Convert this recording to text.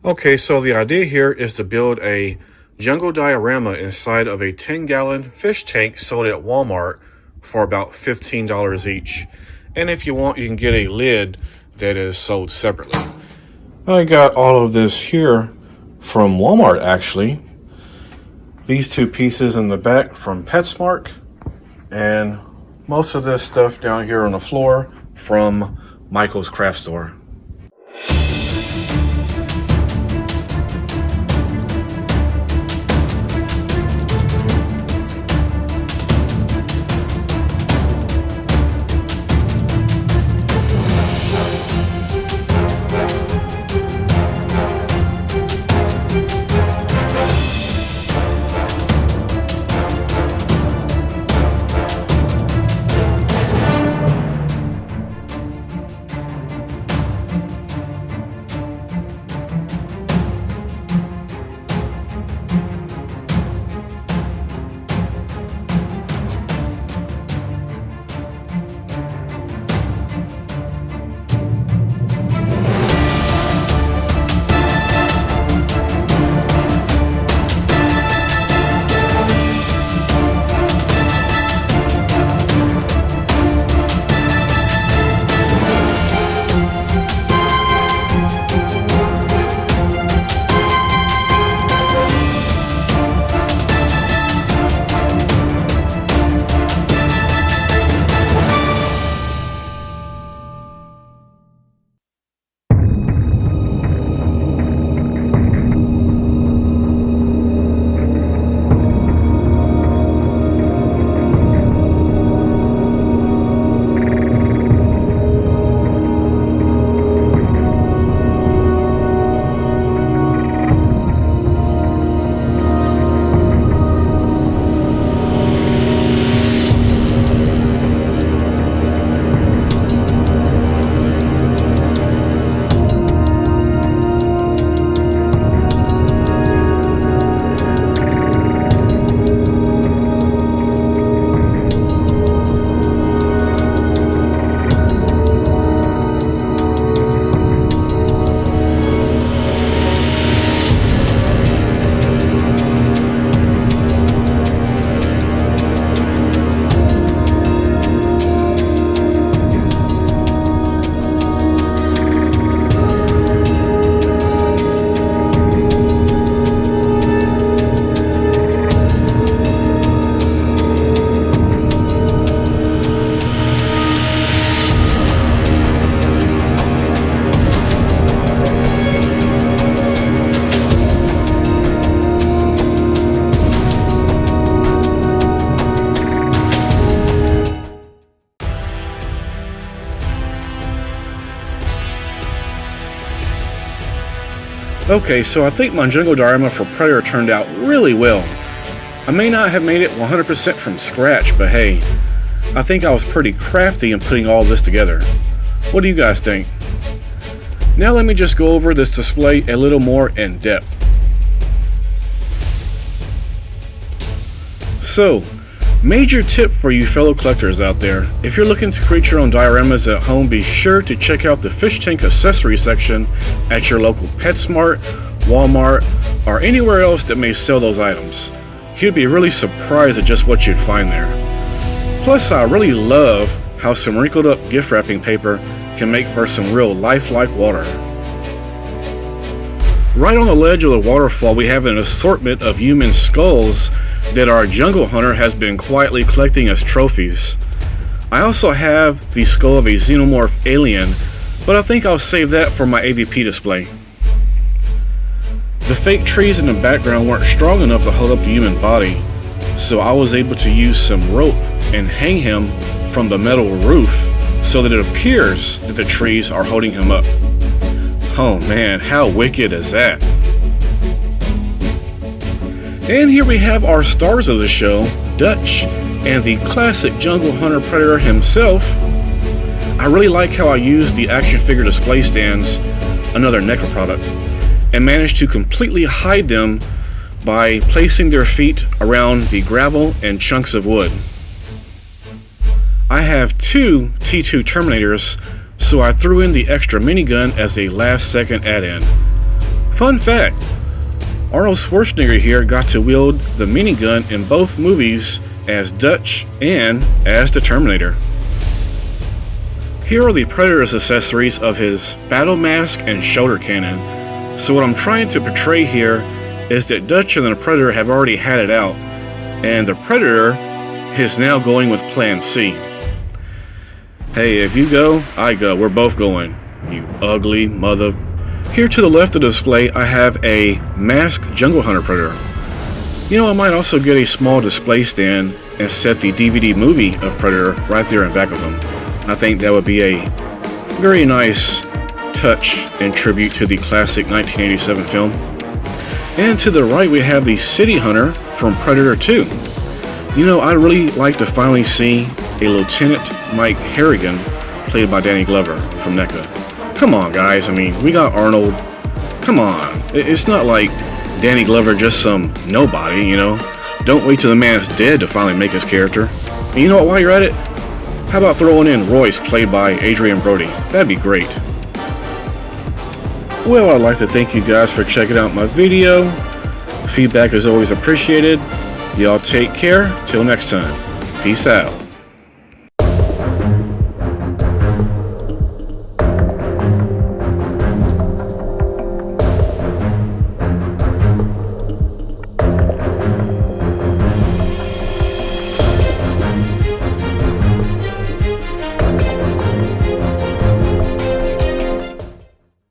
Okay, so the idea here is to build a jungle diorama inside of a 10-gallon fish tank sold at Walmart for about $15 each. And if you want, you can get a lid that is sold separately. I got all of this here from Walmart, actually. These two pieces in the back from PetSmart, and most of this stuff down here on the floor from Michael's Craft Store. Okay, so I think my jungle diorama for Predator turned out really well. I may not have made it 100% from scratch, but hey, I think I was pretty crafty in putting all this together. What do you guys think? Now let me just go over this display a little more in depth. So, major tip for you fellow collectors out there: if you're looking to create your own dioramas at home, be sure to check out the fish tank accessory section at your local PetSmart, Walmart, or anywhere else that may sell those items. You'd be really surprised at just what you'd find there. Plus, I really love how some wrinkled up gift wrapping paper can make for some real lifelike water. Right on the ledge of the waterfall, we have an assortment of human skulls that our jungle hunter has been quietly collecting as trophies. I also have the skull of a xenomorph alien, but I think I'll save that for my AVP display. The fake trees in the background weren't strong enough to hold up the human body, so I was able to use some rope and hang him from the metal roof so that it appears that the trees are holding him up. Oh man, how wicked is that? And here we have our stars of the show, Dutch, and the classic jungle hunter predator himself. I really like how I used the action figure display stands, another NECA product, and managed to completely hide them by placing their feet around the gravel and chunks of wood. I have two T2 Terminators, so I threw in the extra minigun as a last second add-in. Fun fact, Arnold Schwarzenegger here got to wield the minigun in both movies as Dutch and as the Terminator. Here are the Predator's accessories of his battle mask and shoulder cannon. So what I'm trying to portray here is that Dutch and the Predator have already had it out, and the Predator is now going with Plan C. Hey, if you go, I go. We're both going. You ugly mother... Here to the left of the display, I have a masked Jungle Hunter Predator. You know, I might also get a small display stand and set the DVD movie of Predator right there in back of them. I think that would be a very nice touch and tribute to the classic 1987 film. And to the right, we have the City Hunter from Predator 2. You know, I'd really like to finally see a Lieutenant Mike Harrigan, played by Danny Glover from NECA. Come on, guys. I mean, we got Arnold. Come on. It's not like Danny Glover just some nobody, you know. Don't wait till the man's dead to finally make his character. And you know what, while you're at it, how about throwing in Royce, played by Adrian Brody? That'd be great. Well, I'd like to thank you guys for checking out my video. Feedback is always appreciated. Y'all take care. Till next time. Peace out.